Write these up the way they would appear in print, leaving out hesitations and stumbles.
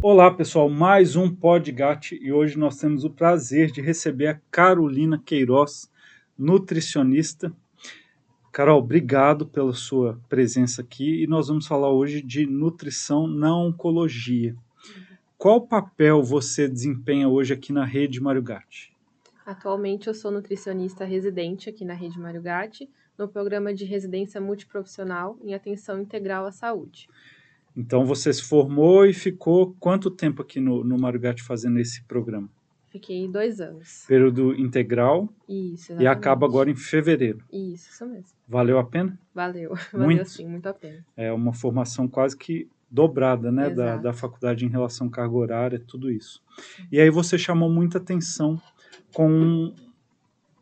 Olá, pessoal, mais um Podgat e hoje nós temos o prazer de receber a Carolina Queiroz, nutricionista. Carol, obrigado pela sua presença aqui e nós vamos falar hoje de nutrição na oncologia. Qual papel você desempenha hoje aqui na Rede Mário Gatti? Atualmente eu sou nutricionista residente aqui na Rede Mário Gatti, no programa de residência multiprofissional em atenção integral à saúde. Então você se formou e ficou quanto tempo aqui no Mário Gatti fazendo esse programa? Fiquei 2 anos. Período integral Isso, e acaba exatamente. agora em fevereiro. Isso mesmo. Valeu a pena? Valeu, valeu Muito? sim, muito a pena. É uma formação quase que dobrada, né, da Exato. faculdade em relação à carga horária, tudo isso. Sim. E aí você chamou muita atenção com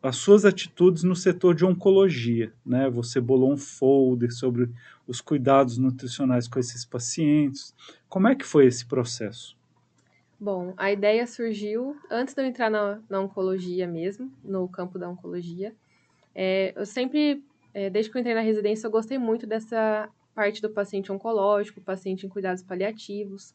as suas atitudes no setor de oncologia, né? Você bolou um folder sobre os cuidados nutricionais com esses pacientes. Como é que foi esse processo? Bom, a ideia surgiu antes de eu entrar na oncologia mesmo, no campo da oncologia. Eu sempre, desde que eu entrei na residência, eu gostei muito dessa parte do paciente oncológico, paciente em cuidados paliativos.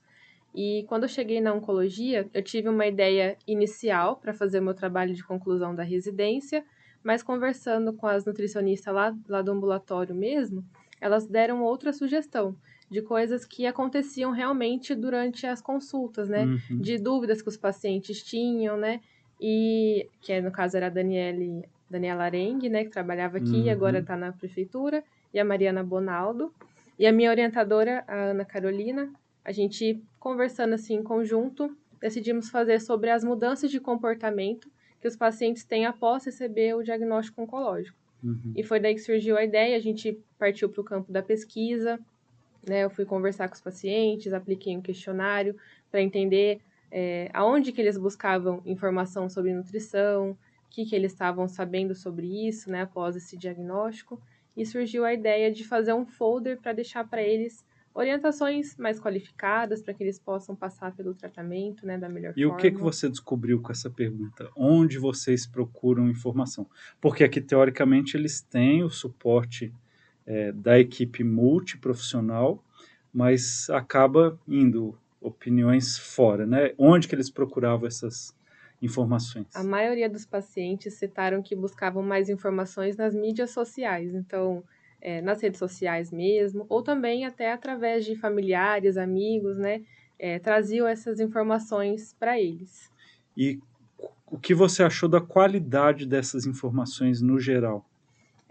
E quando eu cheguei na oncologia, eu tive uma ideia inicial para fazer o meu trabalho de conclusão da residência, mas conversando com as nutricionistas lá do ambulatório mesmo, elas deram outra sugestão de coisas que aconteciam realmente durante as consultas, né? Uhum, De dúvidas que os pacientes tinham, né? E que no caso era a Daniela Arengue, né, que trabalhava aqui e agora uhum. está na prefeitura, e a Mariana Bonaldo. E a minha orientadora, a Ana Carolina, a gente conversando assim em conjunto, decidimos fazer sobre as mudanças de comportamento que os pacientes têm após receber o diagnóstico oncológico. Uhum. E foi daí que surgiu a ideia, a gente partiu para o campo da pesquisa, né? Eu fui conversar com os pacientes, apliquei um questionário para entender aonde que eles buscavam informação sobre nutrição, o que eles estavam sabendo sobre isso, né, após esse diagnóstico, e surgiu a ideia de fazer um folder para deixar para eles orientações mais qualificadas para que eles possam passar pelo tratamento, né, da melhor E o que forma. você descobriu com essa pergunta? Onde vocês procuram informação? Porque aqui, teoricamente, eles têm o suporte da equipe multiprofissional, mas acaba indo opiniões fora, né? Onde que eles procuravam essas A informações? maioria dos pacientes citaram que buscavam mais informações nas mídias sociais, então, nas redes sociais mesmo, ou também até através de familiares, amigos, né, traziam essas informações para eles. E o que você achou da qualidade dessas informações no geral?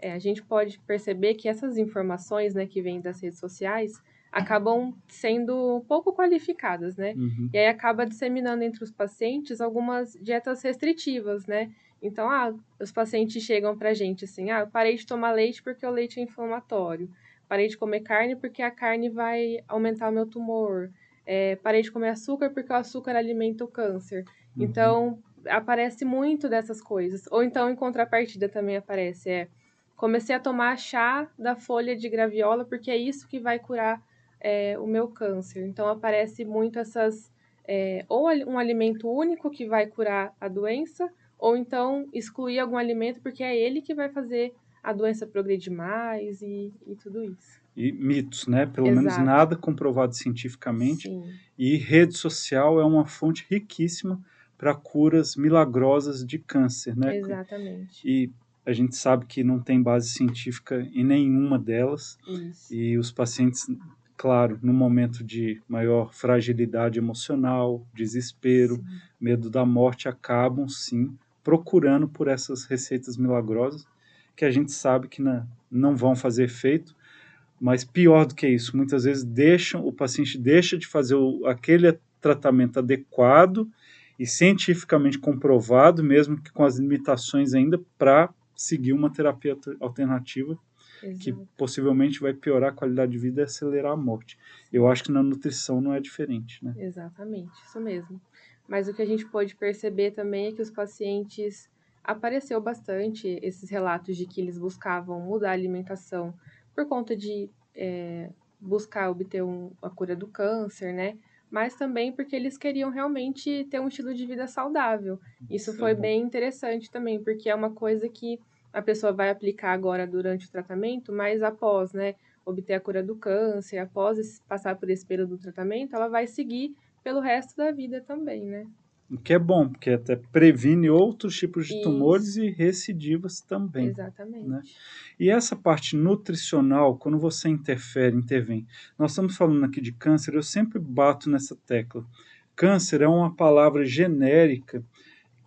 A gente pode perceber que essas informações, né, que vêm das redes sociais, acabam sendo pouco qualificadas, né? Uhum, E aí acaba disseminando entre os pacientes algumas dietas restritivas, né? Então, os pacientes chegam pra gente assim, eu parei de tomar leite porque o leite é inflamatório, parei de comer carne porque a carne vai aumentar o meu tumor, parei de comer açúcar porque o açúcar alimenta o câncer. uhum. Então, aparece muito dessas coisas. Ou então, em contrapartida, também aparece, comecei a tomar chá da folha de graviola porque é isso que vai curar o meu câncer. Então aparece muito essas ou um alimento único que vai curar a doença, ou então excluir algum alimento porque é ele que vai fazer a doença progredir mais e tudo isso. E mitos, né? Pelo menos Exato. nada comprovado cientificamente. Sim, E rede social é uma fonte riquíssima para curas milagrosas de câncer, né? exatamente. E a gente sabe que não tem base científica em nenhuma delas, Isso. e os pacientes, claro, no momento de maior fragilidade emocional, desespero, Sim. medo da morte, acabam sim procurando por essas receitas milagrosas, que a gente sabe que não vão fazer efeito, mas pior do que isso, muitas vezes o paciente deixa de fazer aquele tratamento adequado e cientificamente comprovado, mesmo que com as limitações ainda, para seguir uma terapia alternativa que Exato. possivelmente vai piorar a qualidade de vida e acelerar a morte. Eu Sim. acho que na nutrição não é diferente, né? Exatamente, isso mesmo. Mas o que a gente pode perceber também é que os pacientes apareceu bastante esses relatos de que eles buscavam mudar a alimentação por conta de buscar obter a cura do câncer, né? Mas também porque eles queriam realmente ter um estilo de vida saudável. Isso Isso é foi bom. bem interessante também, porque é uma coisa que a pessoa vai aplicar agora durante o tratamento, mas após, né, obter a cura do câncer, após passar por esse período do tratamento, ela vai seguir pelo resto da vida também, né? O que é bom, porque até previne outros tipos de tumores Isso, e recidivas também, né? exatamente. E essa parte nutricional, quando você intervém, nós estamos falando aqui de câncer, eu sempre bato nessa tecla. Câncer é uma palavra genérica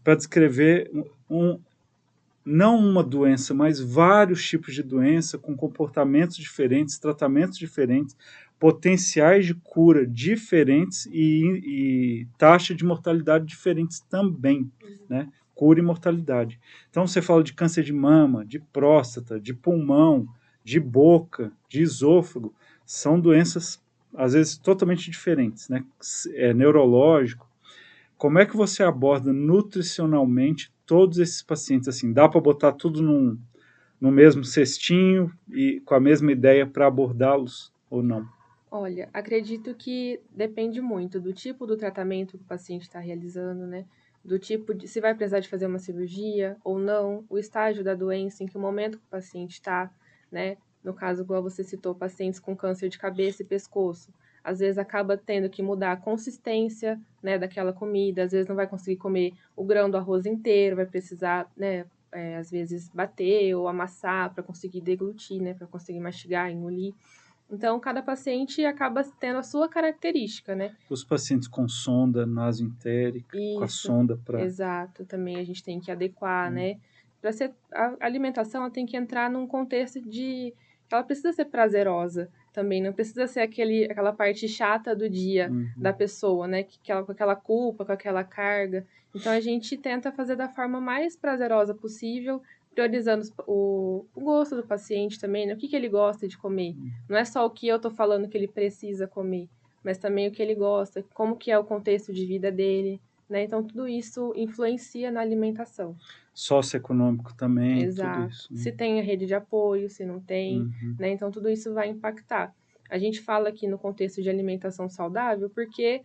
para descrever não uma doença, mas vários tipos de doença com comportamentos diferentes, tratamentos diferentes, potenciais de cura diferentes e taxa de mortalidade diferentes também, né? Cura e mortalidade. Então você fala de câncer de mama, de próstata, de pulmão, de boca, de esôfago, são doenças às vezes totalmente diferentes, né? É neurológico. Como é que você aborda nutricionalmente todos esses pacientes? Assim, dá para botar tudo no mesmo cestinho e com a mesma ideia para abordá-los ou não? Olha, acredito que depende muito do tipo do tratamento que o paciente está realizando, né? Do tipo de se vai precisar de fazer uma cirurgia ou não, o estágio da doença, em que momento que o paciente está, né? No caso, igual você citou, pacientes com câncer de cabeça e pescoço. Às vezes acaba tendo que mudar a consistência, né, daquela comida, às vezes não vai conseguir comer o grão do arroz inteiro, vai precisar, né, às vezes bater ou amassar para conseguir deglutir, né, para conseguir mastigar, engolir. Então, cada paciente acaba tendo a sua característica, né? Os pacientes com sonda nasoentérica, com a Isso, sonda para. exato. Também a gente tem que adequar, né? Para ser a alimentação, ela tem que entrar num contexto de ela precisa ser prazerosa também, não precisa ser aquela parte chata do dia da pessoa, né? Com aquela culpa, com aquela carga. Então a gente tenta fazer da forma mais prazerosa possível, priorizando o gosto do paciente também, né? O que ele gosta de comer. Não é só o que eu tô falando que ele precisa comer, mas também o que ele gosta, como que é o contexto de vida dele, né? Então, tudo isso influencia na alimentação. Socioeconômico também, tudo Exato. isso. Se tem a rede de apoio, se não tem, né? Então, tudo isso vai impactar. A gente fala aqui no contexto de alimentação saudável porque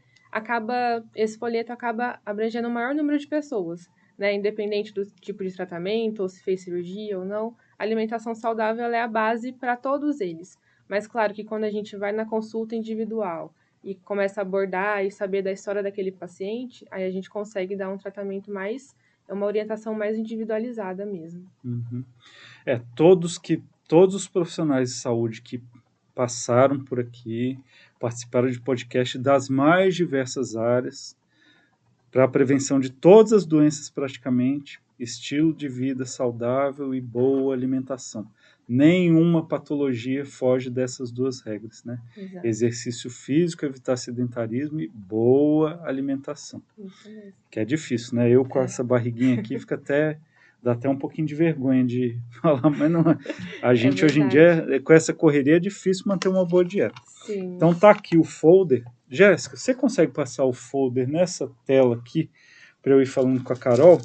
esse folheto acaba abrangendo o maior número de pessoas, né? Independente do tipo de tratamento, ou se fez cirurgia ou não, a alimentação saudável ela é a base para todos eles. Mas, claro que quando a gente vai na consulta individual e começa a abordar e saber da história daquele paciente, aí a gente consegue dar um tratamento mais, uma orientação mais individualizada mesmo. Todos os profissionais de saúde que passaram por aqui, participaram de podcast das mais diversas áreas, para a prevenção de todas as doenças praticamente, estilo de vida saudável e boa alimentação. Nenhuma patologia foge dessas duas regras, né? Exato. Exercício físico, evitar sedentarismo e boa alimentação. Isso mesmo. Que é difícil, né? Eu com essa barriguinha aqui dá até um pouquinho de vergonha de falar, mas não é. A gente hoje em dia, com essa correria, é difícil manter uma boa dieta. Sim. Então tá aqui o folder. Jéssica, você consegue passar o folder nessa tela aqui para eu ir falando com a Carol?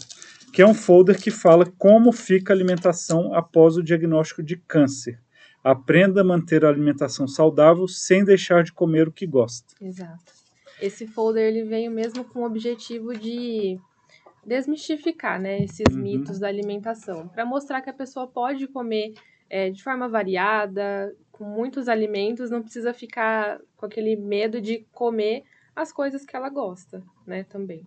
Que é um folder que fala como fica a alimentação após o diagnóstico de câncer. Aprenda a manter a alimentação saudável sem deixar de comer o que gosta. Exato. Esse folder ele veio mesmo com o objetivo de desmistificar, né, esses mitos da alimentação, para mostrar que a pessoa pode comer de forma variada, com muitos alimentos, não precisa ficar com aquele medo de comer as coisas que ela gosta, né, também.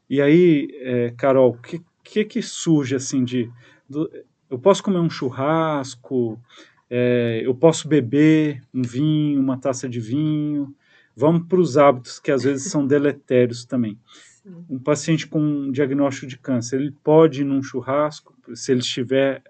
E aí, Carol, o que surge assim eu posso comer um churrasco, eu posso beber um vinho, uma taça de vinho. Vamos para os hábitos que às vezes são deletérios também. Sim. Um paciente com um diagnóstico de câncer, ele pode ir num churrasco, se ele estiver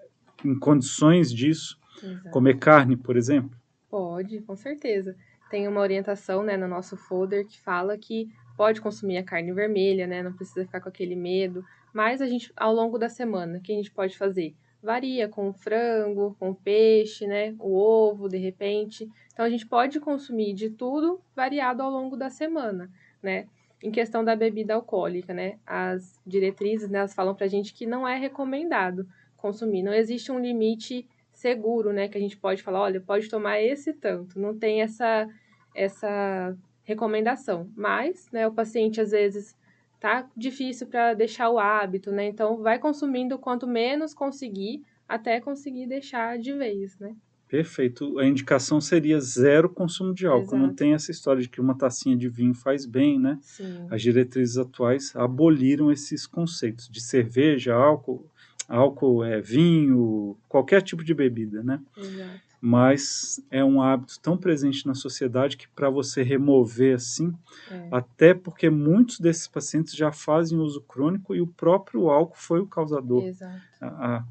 em condições disso, Exato. comer carne, por exemplo? Pode, com certeza. Tem uma orientação, né, no nosso folder que fala que pode consumir a carne vermelha, né, não precisa ficar com aquele medo. Mas a gente, ao longo da semana, o que a gente pode fazer? Varia com frango, com peixe, né, o ovo, de repente. Então, a gente pode consumir de tudo variado ao longo da semana, né? Em questão da bebida alcoólica, né, as diretrizes, né, elas falam pra gente que não é recomendado consumir. Não existe um limite seguro, né, que a gente pode falar, olha, pode tomar esse tanto, não tem essa recomendação. Mas, né, o paciente às vezes tá difícil para deixar o hábito, né? Então vai consumindo quanto menos conseguir até conseguir deixar de vez, né? Perfeito. A indicação seria zero consumo de álcool. Não Exato. tem essa história de que uma tacinha de vinho faz bem, né? Sim, As diretrizes atuais aboliram esses conceitos de cerveja, álcool é vinho, qualquer tipo de bebida, né? exato. Mas é um hábito tão presente na sociedade que para você remover assim, É, até porque muitos desses pacientes já fazem uso crônico e o próprio álcool foi o causador, exato. a, a,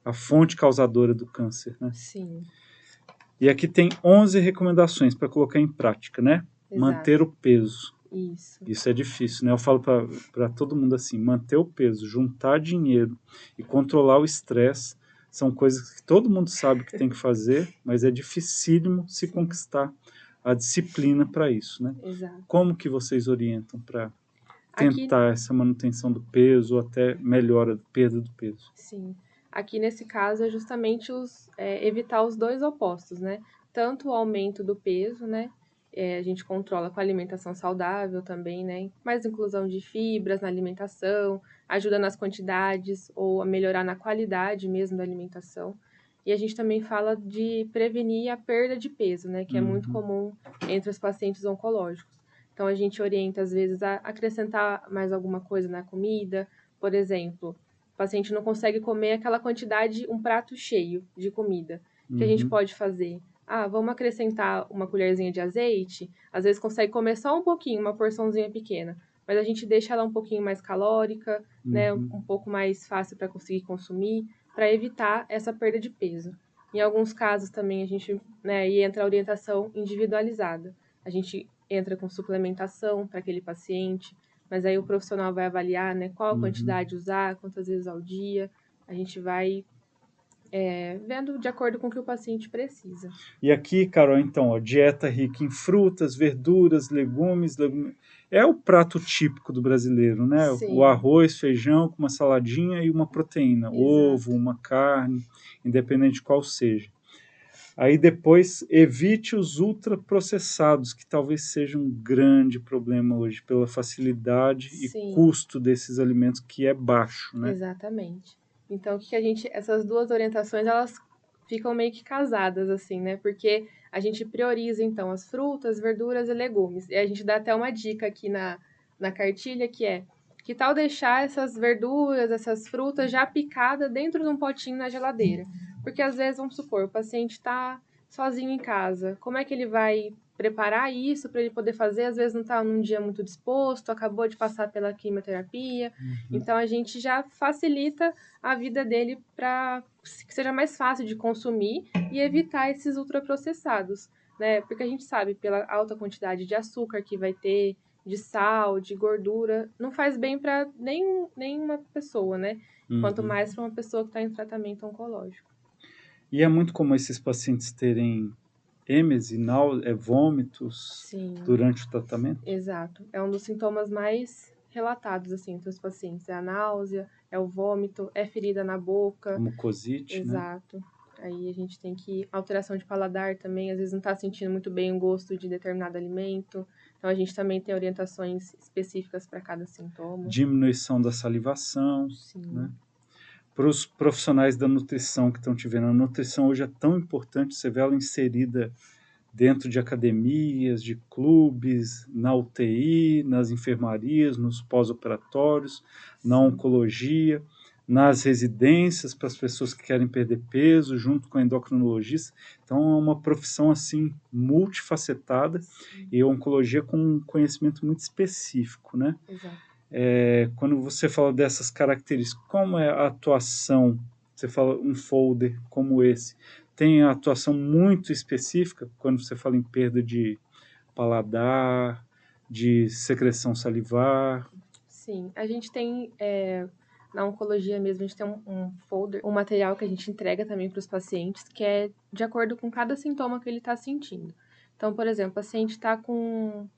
a fonte causadora do câncer, né? Sim, E aqui tem 11 recomendações para colocar em prática, né? Manter exato. o peso. Isso. Isso é difícil, né? Eu falo para todo mundo assim: manter o peso, juntar dinheiro e controlar o estresse são coisas que todo mundo sabe que tem que fazer, mas é dificílimo se Sim, conquistar a disciplina para isso, né? exato. Como que vocês orientam para Aqui, tentar essa manutenção do peso ou até melhora, perda do peso? sim. Aqui nesse caso é justamente evitar os dois opostos, né? Tanto o aumento do peso, né? A gente controla com a alimentação saudável também, né? Mais inclusão de fibras na alimentação, ajuda nas quantidades ou a melhorar na qualidade mesmo da alimentação. E a gente também fala de prevenir a perda de peso, né? Que é muito Uhum, comum entre os pacientes oncológicos. Então a gente orienta às vezes a acrescentar mais alguma coisa na comida, por exemplo, o paciente não consegue comer aquela quantidade, um prato cheio de comida. O que a gente uhum, pode fazer? Ah, vamos acrescentar uma colherzinha de azeite. Às vezes consegue comer só um pouquinho, uma porçãozinha pequena. Mas a gente deixa ela um pouquinho mais calórica, né? uhum. Um pouco mais fácil para conseguir consumir, para evitar essa perda de peso. Em alguns casos também a gente, né, aí entra a orientação individualizada. A gente entra com suplementação para aquele paciente, mas aí o profissional vai avaliar, né, qual Uhum. quantidade usar, quantas vezes ao dia. A gente vai vendo de acordo com o que o paciente precisa. E aqui, Carol, então, ó, dieta rica em frutas, verduras, legumes. É o prato típico do brasileiro, né? O Sim, arroz, feijão com uma saladinha e uma proteína, ovo, exato. uma carne, independente de qual seja. Aí depois evite os ultraprocessados, que talvez seja um grande problema hoje, pela facilidade e Sim, custo desses alimentos que é baixo, né? exatamente. Então, o que a gente, essas duas orientações, elas ficam meio que casadas, assim, né? Porque a gente prioriza, então, as frutas, verduras e legumes. E a gente dá até uma dica aqui na cartilha, que tal deixar essas verduras, essas frutas já picadas dentro de um potinho na geladeira? Porque às vezes, vamos supor, o paciente está sozinho em casa. Como é que ele vai preparar isso para ele poder fazer? Às vezes não está num dia muito disposto, acabou de passar pela quimioterapia. Uhum. Então a gente já facilita a vida dele para que seja mais fácil de consumir e evitar esses ultraprocessados, né? Porque a gente sabe pela alta quantidade de açúcar que vai ter, de sal, de gordura, não faz bem para nenhuma pessoa, né? Quanto Uhum. mais para uma pessoa que está em tratamento oncológico. E é muito comum esses pacientes terem êmese, vômitos Sim, durante o tratamento, exato. É um dos sintomas mais relatados assim entre os pacientes. É a náusea, é o vômito, é ferida na a boca. mucosite, né? Exato. Aí a gente tem que. Alteração de paladar também, às vezes não está sentindo muito bem o gosto de determinado alimento. Então a gente também tem orientações específicas para cada sintoma. Diminuição da salivação, né? Sim, Para os profissionais da nutrição que estão te vendo, a nutrição hoje é tão importante, você vê ela inserida dentro de academias, de clubes, na UTI, nas enfermarias, nos pós-operatórios, na sim, oncologia, nas residências para as pessoas que querem perder peso, junto com a endocrinologista. Então é uma profissão assim multifacetada sim, e a oncologia com um conhecimento muito específico, né? exato. Quando você fala dessas características, como é a atuação? Você fala um folder como esse, tem a atuação muito específica quando você fala em perda de paladar, de secreção salivar. Sim, a gente tem, na oncologia mesmo, a gente tem um folder, um material que a gente entrega também para os pacientes, que é de acordo com cada sintoma que ele está sentindo. Então, por exemplo, o paciente está com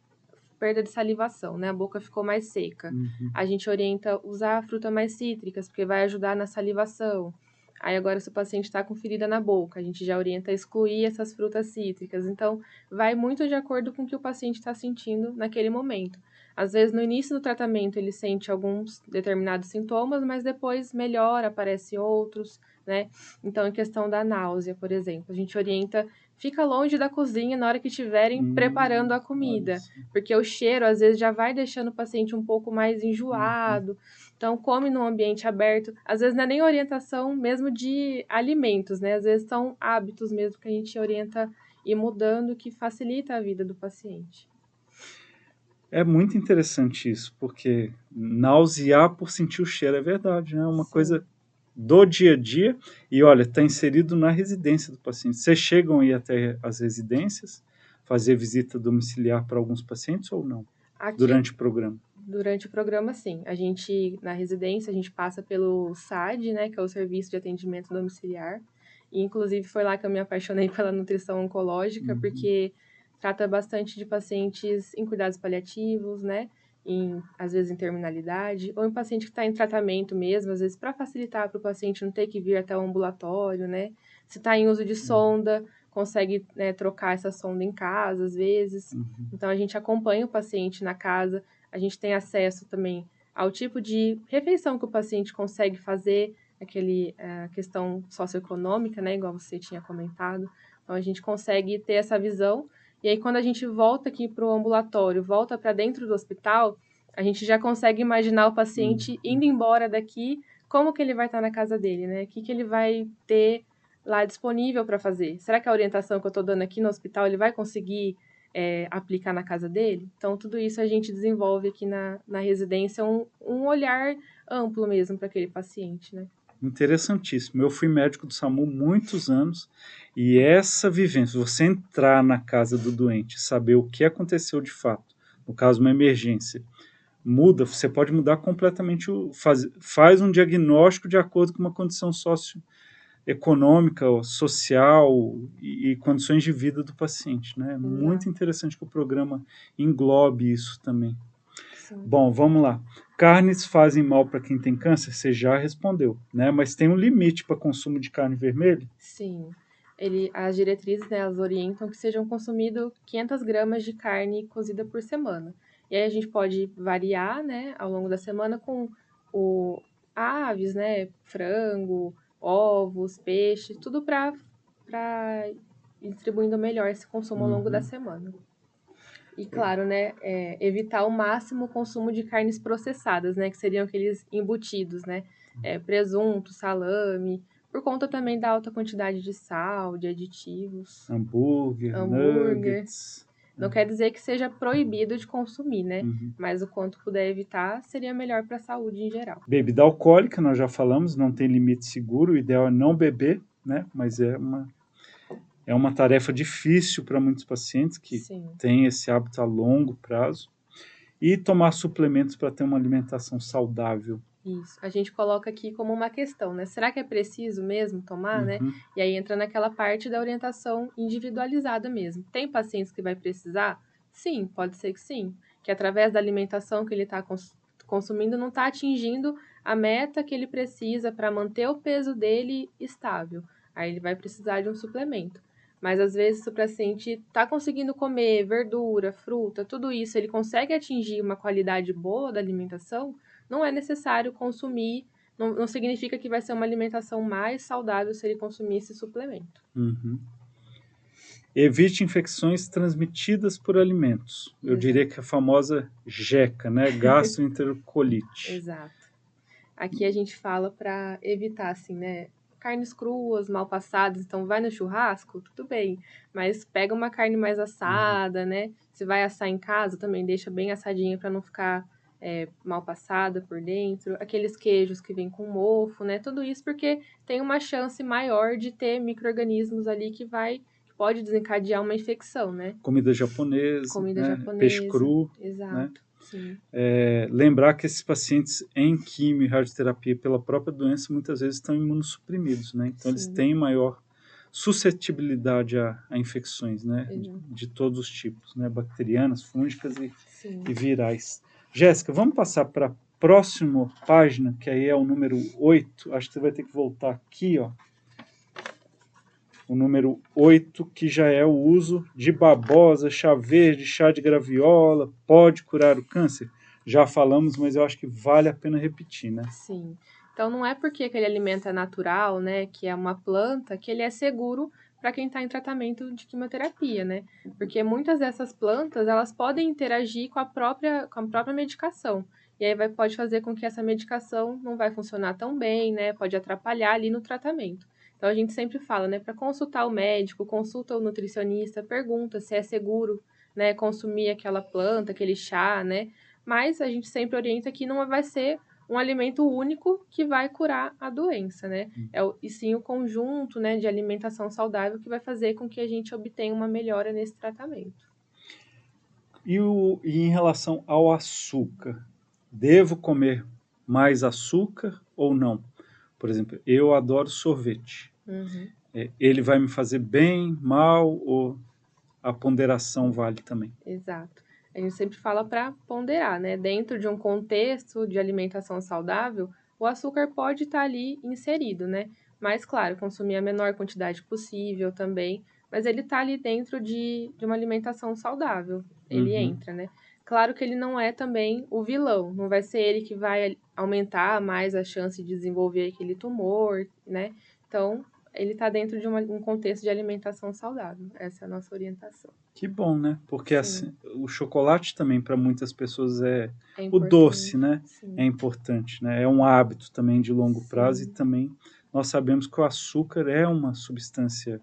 perda de salivação, né? A boca ficou mais seca. Uhum, A gente orienta usar frutas mais cítricas, porque vai ajudar na salivação. Aí agora, se o paciente está com ferida na boca, a gente já orienta a excluir essas frutas cítricas. Então, vai muito de acordo com o que o paciente está sentindo naquele momento. Às vezes, no início do tratamento, ele sente alguns determinados sintomas, mas depois melhora, aparecem outros, né? Então, em questão da náusea, por exemplo, a gente orienta, fica longe da cozinha na hora que estiverem preparando a olha comida, só. porque o cheiro, às vezes, já vai deixando o paciente um pouco mais Uhum. enjoado. Então, come num ambiente aberto. Às vezes, não é nem orientação mesmo de alimentos, né? Às vezes, são hábitos mesmo que a gente orienta ir mudando, que facilita a vida do paciente. É muito interessante isso, porque nausear por sentir o cheiro é verdade, né? É uma Sim. coisa do dia a dia. E olha, está inserido na residência do paciente. Vocês chegam a ir até as residências, fazer visita domiciliar para alguns pacientes ou não? Aqui, Durante o programa? durante o programa, sim. A gente, na residência, a gente passa pelo SAD, né, que é o Serviço de Atendimento Domiciliar. E, inclusive, foi lá que eu me apaixonei pela nutrição oncológica, Uhum. porque trata bastante de pacientes em cuidados paliativos, né, às vezes em terminalidade, ou em paciente que está em tratamento mesmo, às vezes para facilitar para o paciente não ter que vir até o ambulatório, né. Se está em uso de sonda, consegue, né, trocar essa sonda em casa, às vezes. Uhum. Então, a gente acompanha o paciente na casa, a gente tem acesso também ao tipo de refeição que o paciente consegue fazer, a questão socioeconômica, né, igual você tinha comentado. Então, a gente consegue ter essa visão. E aí, quando a gente volta aqui para o ambulatório, volta para dentro do hospital, a gente já consegue imaginar o paciente Uhum. indo embora daqui, como que ele vai estar na casa dele, né? O que que ele vai ter lá disponível para fazer? Será que a orientação que eu estou dando aqui no hospital ele vai conseguir aplicar na casa dele? Então, tudo isso a gente desenvolve aqui na residência, um olhar amplo mesmo para aquele paciente, né? Interessantíssimo. Eu fui médico do SAMU muitos anos e essa vivência, você entrar na casa do doente, saber o que aconteceu de fato, no caso uma emergência, muda, você pode mudar completamente, faz um diagnóstico de acordo com uma condição socioeconômica, social e condições de vida do paciente, né? É muito Exato. interessante que o programa englobe isso também. Sim. Bom, vamos lá. Carnes fazem mal para quem tem câncer? Você já respondeu, né? Mas tem um limite para consumo de carne vermelha? Sim. As diretrizes, né, elas orientam que sejam consumidos 500 gramas de carne cozida por semana. E aí a gente pode variar, né, ao longo da semana com o aves, né, frango, ovos, peixe, tudo para ir distribuindo melhor esse consumo ao longo da Uhum. semana. E claro, né, evitar ao máximo o consumo de carnes processadas, né, que seriam aqueles embutidos, né, presunto, salame, por conta também da alta quantidade de sal, de aditivos, Hambúrguer, hambúrguer. nuggets. Não quer dizer que seja proibido de consumir, né, Uhum. mas o quanto puder evitar seria melhor para a saúde em geral. Bebida alcoólica, nós já falamos, não tem limite seguro, o ideal é não beber, né? Mas é uma tarefa difícil para muitos pacientes que Sim. têm esse hábito a longo prazo. E tomar suplementos para ter uma alimentação saudável. Isso. A gente coloca aqui como uma questão, né? Será que é preciso mesmo tomar, né? Uhum. E aí entra naquela parte da orientação individualizada mesmo. Tem pacientes que vai precisar? Sim, pode ser que sim. Que através da alimentação que ele está consumindo não está atingindo a meta que ele precisa para manter o peso dele estável. Aí ele vai precisar de um suplemento. Mas às vezes o paciente está conseguindo comer verdura, fruta, tudo isso, ele consegue atingir uma qualidade boa da alimentação, não é necessário consumir, não significa que vai ser uma alimentação mais saudável se ele consumir esse suplemento. Uhum. Evite infecções transmitidas por alimentos. Eu diria Exato. que a famosa GECA, né? Gastroenterolite. Exato. Aqui a gente fala para evitar, assim, né? Carnes cruas, mal passadas, então vai no churrasco, tudo bem. Mas pega uma carne mais assada, né? Se vai assar em casa, também deixa bem assadinha para não ficar mal passada por dentro. Aqueles queijos que vêm com mofo, né? Tudo isso porque tem uma chance maior de ter micro-organismos ali que pode desencadear uma infecção, né? Comida japonesa, Comida né? Peixe japonesa, cru, né? exato, sim. Lembrar que esses pacientes em quimio e radioterapia pela própria doença muitas vezes estão imunossuprimidos, né? Então eles Sim, têm maior suscetibilidade a infecções, né? exato. De todos os tipos, né? Bacterianas, fúngicas Sim. e virais. Jéssica, vamos passar para a próxima página, que aí é o número 8. Acho que você vai ter que voltar aqui, ó. O número 8, que já é o uso de babosa, chá verde, chá de graviola, pode curar o câncer. Já falamos, mas eu acho que vale a pena repetir, né? Sim. Então, não é porque aquele alimento é natural, né, que é uma planta, que ele é seguro para quem está em tratamento de quimioterapia, né? Porque muitas dessas plantas, elas podem interagir com a própria medicação. E aí pode fazer com que essa medicação não vai funcionar tão bem, né? Pode atrapalhar ali no tratamento. Então, a gente sempre fala, né, para consultar o médico, consulta o nutricionista, pergunta se é seguro, né, consumir aquela planta, aquele chá, né? Mas a gente sempre orienta que não vai ser um alimento único que vai curar a doença, né? E sim o conjunto, né, de alimentação saudável que vai fazer com que a gente obtenha uma melhora nesse tratamento. E em relação ao açúcar, devo comer mais açúcar ou não? Por exemplo, eu adoro sorvete. Uhum. Ele vai me fazer bem, mal, ou a ponderação vale também? Exato. A gente sempre fala para ponderar, né? Dentro de um contexto de alimentação saudável, o açúcar pode estar ali inserido, né? Mas, claro, consumir a menor quantidade possível também, mas ele está ali dentro de uma alimentação saudável, ele entra, né? Claro que ele não é também o vilão, não vai ser ele que vai aumentar mais a chance de desenvolver aquele tumor, né? Então, ele está dentro de um contexto de alimentação saudável. Essa é a nossa orientação. Que bom, né? Porque Sim. assim, o chocolate também para muitas pessoas É o doce, importante, né? sim. É importante, né? É um hábito também de longo prazo e Sim. também nós sabemos que o açúcar é uma substância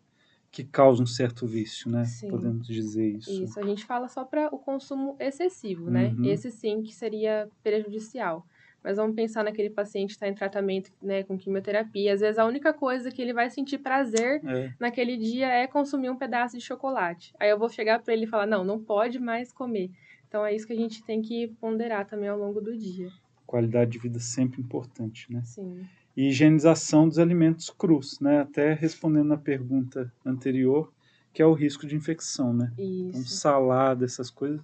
que causa um certo vício, né? Sim. Podemos dizer isso. Isso, a gente fala só para o consumo excessivo, né? Esse sim que seria prejudicial. Mas vamos pensar naquele paciente que está em tratamento, né, com quimioterapia. Às vezes a única coisa que ele vai sentir prazer naquele dia é consumir um pedaço de chocolate. Aí eu vou chegar para ele e falar, não, não pode mais comer. Então é isso que a gente tem que ponderar também ao longo do dia. Qualidade de vida sempre importante, né? Sim. E higienização dos alimentos crus, né? Até respondendo à pergunta anterior, que é o risco de infecção, né? Isso. Então, salada, essas coisas.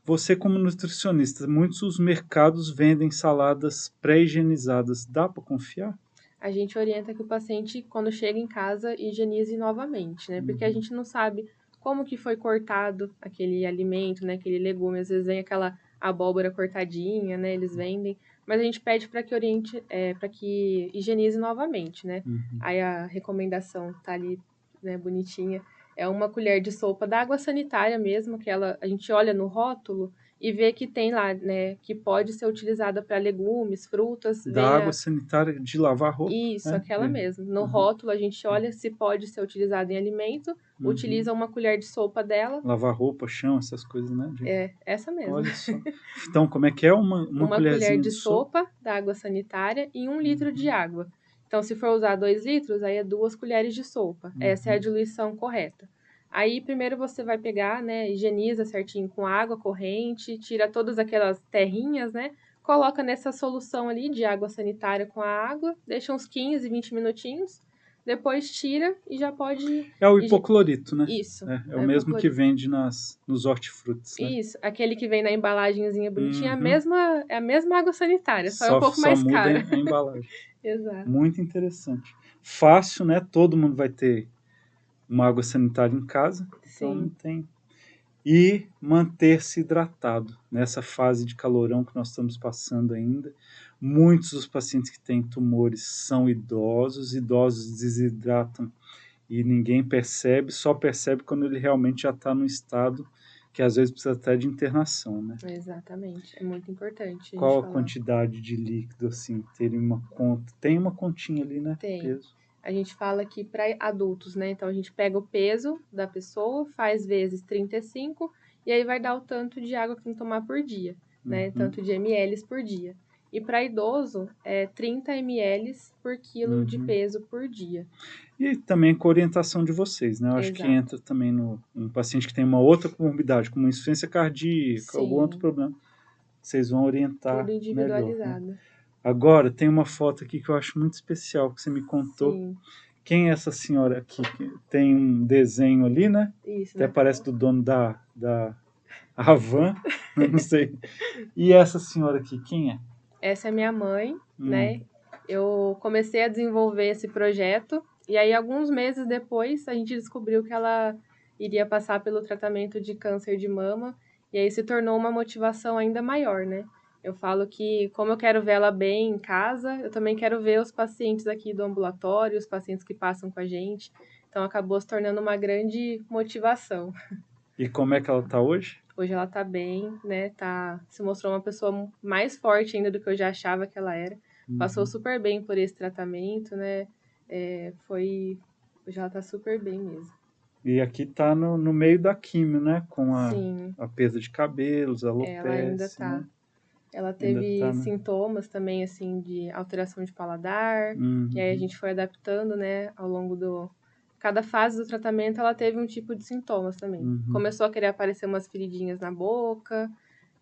Você, como nutricionista, muitos dos mercados vendem saladas pré-higienizadas. Dá para confiar? A gente orienta que o paciente, quando chega em casa, higienize novamente, né? Porque a gente não sabe como que foi cortado aquele alimento, né? Aquele legume. Às vezes vem aquela abóbora cortadinha, né? Eles vendem. Mas a gente pede para que oriente, para que higienize novamente, né? Aí a recomendação tá ali, né? Bonitinha. É uma colher de sopa da água sanitária mesmo, que a gente olha no rótulo e vê que tem lá, né, que pode ser utilizada para legumes, frutas, Da água sanitária de lavar roupa? Isso, aquela mesmo. No rótulo a gente olha se pode ser utilizado em alimento, utiliza uma colher de sopa dela. Lavar roupa, chão, essas coisas, né? É, essa mesmo. Olha só. Então, como é que é? Uma colherzinha colher de sopa da água sanitária e 1 litro de água. Então, se for usar 2 litros, aí é 2 colheres de sopa. Essa é a diluição correta. Aí, primeiro você vai pegar, né, higieniza certinho com água corrente, tira todas aquelas terrinhas, né, coloca nessa solução ali de água sanitária com a água, deixa uns 15, 20 minutinhos, depois tira e já pode... É o hipoclorito, né? Isso. É o mesmo que vende nos hortifrutis, né? Isso, aquele que vem na embalagenzinha bonitinha, é a mesma água sanitária, só é um pouco Só mais muda cara. a embalagem. Exato. Muito interessante. Fácil, né? Todo mundo vai ter uma água sanitária em casa, então não tem. E manter-se hidratado nessa fase de calorão que nós estamos passando ainda. Muitos dos pacientes que têm tumores são idosos desidratam e ninguém percebe, só percebe quando ele realmente já está no estado que às vezes precisa até de internação, né? Exatamente, é muito importante a gente Qual a falar. quantidade de líquido, assim, ter uma conta? Tem uma continha ali, né? Tem. Peso. A gente fala aqui para adultos, né? Então a gente pega o peso da pessoa, faz vezes 35 e aí vai dar o tanto de água que tem que tomar por dia, né? Tanto de ml por dia. E para idoso é 30 ml por quilo de peso por dia. E também com a orientação de vocês, né? Eu acho que entra também um paciente que tem uma outra comorbidade, como insuficiência cardíaca, algum outro problema, vocês vão orientar tudo individualizado. melhor, né? Agora, tem uma foto aqui que eu acho muito especial, que você me contou. Sim. Quem é essa senhora aqui? Tem um desenho ali, né? Isso, até parece do dono da Havan, não sei. E essa senhora aqui, quem é? Essa é minha mãe, né? Eu comecei a desenvolver esse projeto e aí alguns meses depois a gente descobriu que ela iria passar pelo tratamento de câncer de mama e aí se tornou uma motivação ainda maior, né? Eu falo que, como eu quero ver ela bem em casa, eu também quero ver os pacientes aqui do ambulatório, os pacientes que passam com a gente. Então, acabou se tornando uma grande motivação. E como é que ela está hoje? Hoje ela tá bem, né? Se mostrou uma pessoa mais forte ainda do que eu já achava que ela era. Passou Uhum. super bem por esse tratamento, né? Hoje ela tá super bem mesmo. E aqui está no meio da químio, né? Com Sim, a perda de cabelos, a ela ainda alopecia, né? tá. Ela Ainda teve está, né? sintomas também, assim, de alteração de paladar, e aí a Uhum. gente foi adaptando, né, ao longo do... Cada fase do tratamento, ela teve um tipo de sintomas também. Uhum. Começou a querer aparecer umas feridinhas na boca,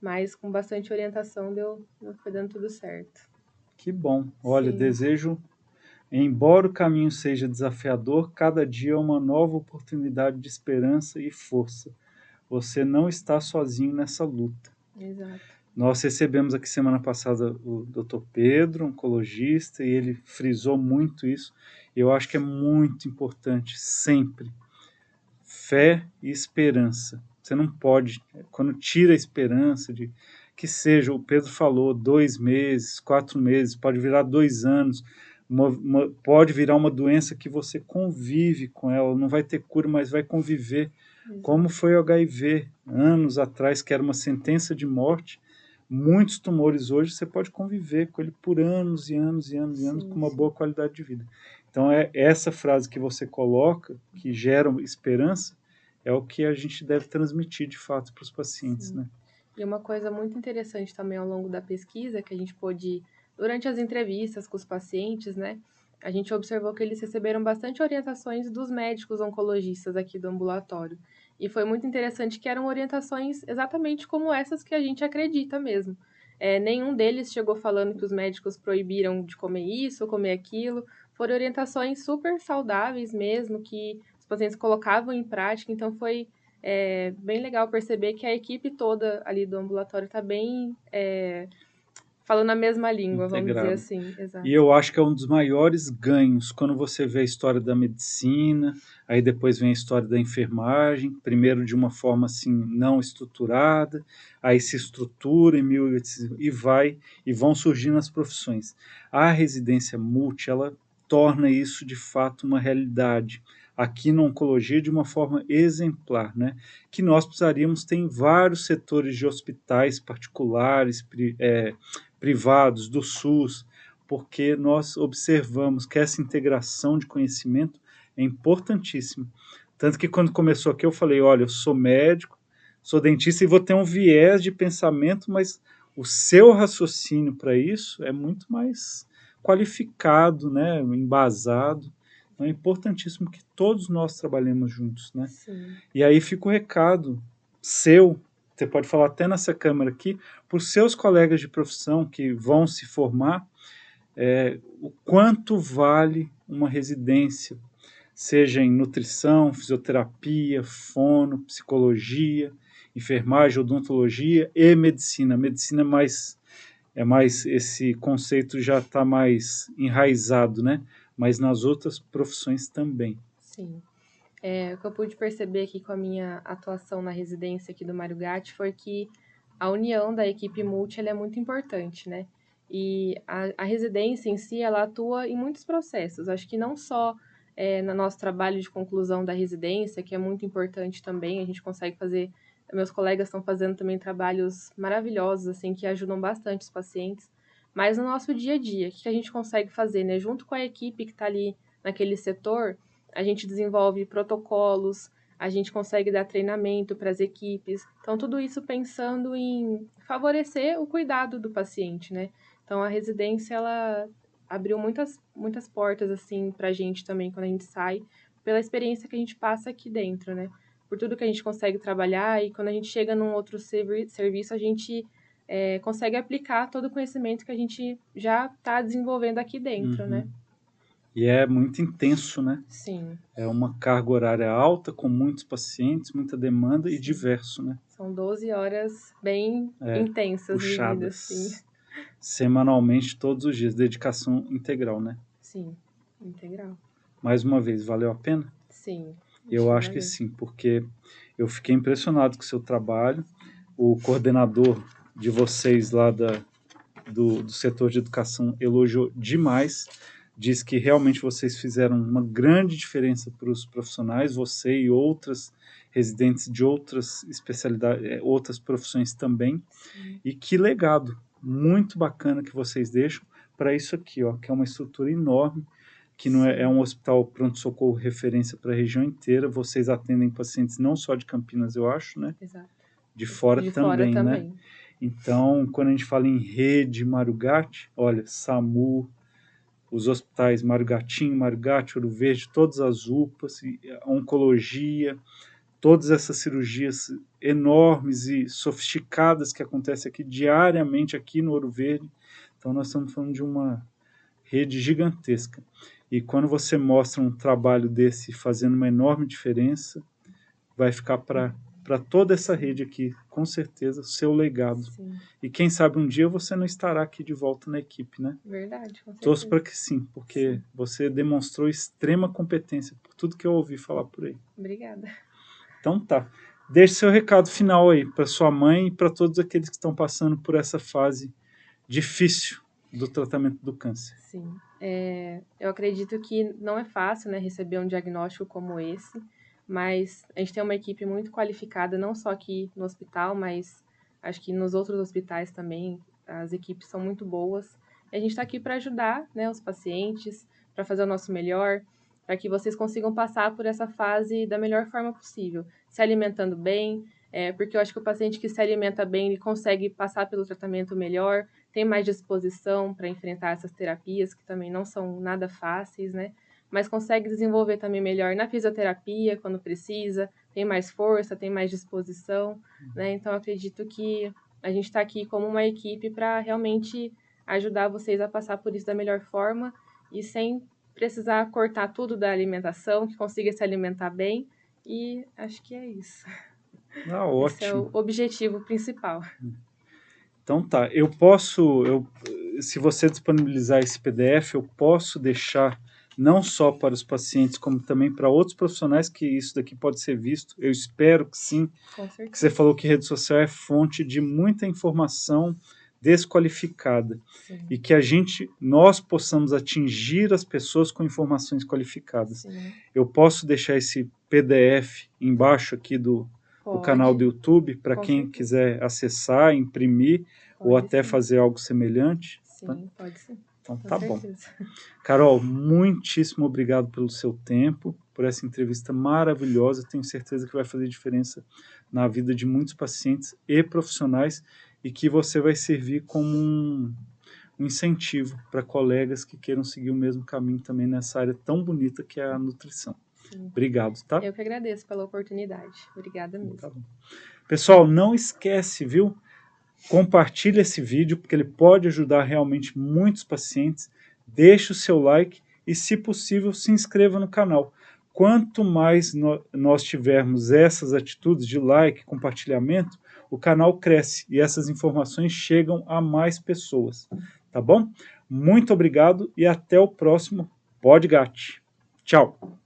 mas com bastante orientação foi dando tudo certo. Que bom. Olha, Sim, desejo, embora o caminho seja desafiador, cada dia é uma nova oportunidade de esperança e força. Você não está sozinho nessa luta. exato. Nós recebemos aqui semana passada o Dr. Pedro, oncologista, e ele frisou muito isso. E eu acho que é muito importante sempre fé e esperança. Você não pode, quando tira a esperança de que seja, o Pedro falou, 2 meses, 4 meses, pode virar 2 anos, pode virar uma doença que você convive com ela, não vai ter cura, mas vai conviver. Como Exato. foi o HIV anos atrás, que era uma sentença de morte, muitos tumores hoje você pode conviver com ele por anos e anos e anos e anos com Sim, uma sim. boa qualidade de vida. Então é essa frase que você coloca, que gera esperança, é o que a gente deve transmitir de fato para os pacientes, Sim. né? E uma coisa muito interessante também ao longo da pesquisa, que a gente pôde, durante as entrevistas com os pacientes, né? A gente observou que eles receberam bastante orientações dos médicos oncologistas aqui do ambulatório. E foi muito interessante que eram orientações exatamente como essas que a gente acredita mesmo. Nenhum deles chegou falando que os médicos proibiram de comer isso ou comer aquilo. Foram orientações super saudáveis mesmo, que os pacientes colocavam em prática. Então foi bem legal perceber que a equipe toda ali do ambulatório está bem falando a mesma língua, vamos dizer Integrado. assim. E Exato. eu acho que é um dos maiores ganhos quando você vê a história da medicina, aí depois vem a história da enfermagem, primeiro de uma forma assim não estruturada, aí se estrutura em 1800 e vai e vão surgindo as profissões. A residência multi, ela torna isso de fato uma realidade aqui na oncologia de uma forma exemplar, né? Que nós precisaríamos ter em vários setores de hospitais particulares, privados, do SUS, porque nós observamos que essa integração de conhecimento é importantíssima. Tanto que quando começou aqui eu falei, olha, eu sou médico, sou dentista e vou ter um viés de pensamento, mas o seu raciocínio para isso é muito mais qualificado, né, embasado. Então é importantíssimo que todos nós trabalhemos juntos, né? Sim, E aí fica o recado seu, você pode falar até nessa câmera aqui, para os seus colegas de profissão que vão se formar, o quanto vale uma residência, seja em nutrição, fisioterapia, fono, psicologia, enfermagem, odontologia e medicina. A medicina é mais esse conceito já está mais enraizado, né? Mas nas outras profissões também. sim. O que eu pude perceber aqui com a minha atuação na residência aqui do Mário Gatti foi que a união da equipe multi ela é muito importante, né? E a residência em si, ela atua em muitos processos. Acho que não só no nosso trabalho de conclusão da residência, que é muito importante também, a gente consegue fazer. Meus colegas estão fazendo também trabalhos maravilhosos, assim, que ajudam bastante os pacientes. Mas no nosso dia a dia, o que a gente consegue fazer, né? Junto com a equipe que está ali naquele setor, a gente desenvolve protocolos, a gente consegue dar treinamento para as equipes. Então, tudo isso pensando em favorecer o cuidado do paciente, né? Então, a residência, ela abriu muitas portas, assim, para a gente também, quando a gente sai, pela experiência que a gente passa aqui dentro, né? Por tudo que a gente consegue trabalhar e quando a gente chega num outro serviço, a gente consegue aplicar todo o conhecimento que a gente já está desenvolvendo aqui dentro, Uhum. né? E é muito intenso, né? Sim, É uma carga horária alta, com muitos pacientes, muita demanda e sim. diverso, né? São 12 horas bem intensas vividas, sim. Puxadas. Semanalmente, todos os dias, dedicação integral, né? Sim, integral. Mais uma vez, valeu a pena? Sim, acho Eu que acho que valeu. sim, porque eu fiquei impressionado com o seu trabalho. O coordenador de vocês lá do setor de educação elogiou demais, diz que realmente vocês fizeram uma grande diferença para os profissionais, você e outras residentes de outras especialidades, outras profissões também, e que legado muito bacana que vocês deixam para isso aqui, ó, que é uma estrutura enorme, que não é um hospital pronto-socorro referência para a região inteira, vocês atendem pacientes não só de Campinas, eu acho, né? Exato. De fora De também, fora né? também. Então, quando a gente fala em rede Marugate, olha, SAMU, os hospitais Marugatinho, Marugate, Ouro Verde, todas as UPAs, a oncologia, todas essas cirurgias enormes e sofisticadas que acontecem aqui diariamente aqui no Ouro Verde. Então, nós estamos falando de uma rede gigantesca. E quando você mostra um trabalho desse fazendo uma enorme diferença, vai ficar para toda essa rede aqui, com certeza, seu legado. Sim. E quem sabe um dia você não estará aqui de volta na equipe, né? Verdade, com certeza. Torço para que sim, porque você demonstrou extrema competência por tudo que eu ouvi falar por aí. Obrigada. Então tá. Deixe seu recado final aí para sua mãe e para todos aqueles que estão passando por essa fase difícil do tratamento do câncer. Sim. Eu acredito que não é fácil, né, receber um diagnóstico como esse, mas a gente tem uma equipe muito qualificada, não só aqui no hospital, mas acho que nos outros hospitais também, as equipes são muito boas. E a gente está aqui para ajudar, né, os pacientes, para fazer o nosso melhor, para que vocês consigam passar por essa fase da melhor forma possível, se alimentando bem, porque eu acho que o paciente que se alimenta bem, ele consegue passar pelo tratamento melhor, tem mais disposição para enfrentar essas terapias, que também não são nada fáceis, né? Mas consegue desenvolver também melhor na fisioterapia, quando precisa, tem mais força, tem mais disposição, né? Então, eu acredito que a gente está aqui como uma equipe para realmente ajudar vocês a passar por isso da melhor forma e sem precisar cortar tudo da alimentação, que consiga se alimentar bem. E acho que é isso. Ah, Esse é o ótimo. objetivo principal. Então tá, se você disponibilizar esse PDF, eu posso deixar não só para os pacientes, como também para outros profissionais que isso daqui pode ser visto. Eu espero que sim. Com certeza. Que você falou que rede social é fonte de muita informação desqualificada. Sim. E que nós possamos atingir as pessoas com informações qualificadas. Sim. Eu posso deixar esse PDF embaixo aqui do canal do YouTube para quem certeza. quiser acessar, imprimir ou até fazer algo semelhante. Sim, tá? pode sim. Então Com tá certeza. bom. Carol, muitíssimo obrigado pelo seu tempo, por essa entrevista maravilhosa. Tenho certeza que vai fazer diferença na vida de muitos pacientes e profissionais e que você vai servir como um incentivo para colegas que queiram seguir o mesmo caminho também nessa área tão bonita que é a nutrição. Sim. Obrigado, tá? Eu que agradeço pela oportunidade. Obrigada mesmo. Tá bom. Pessoal, não esquece, viu? Compartilhe esse vídeo, porque ele pode ajudar realmente muitos pacientes. Deixe o seu like e, se possível, se inscreva no canal. Quanto mais nós tivermos essas atitudes de like, compartilhamento, o canal cresce e essas informações chegam a mais pessoas. Tá bom? Muito obrigado e até o próximo Podcast. Tchau!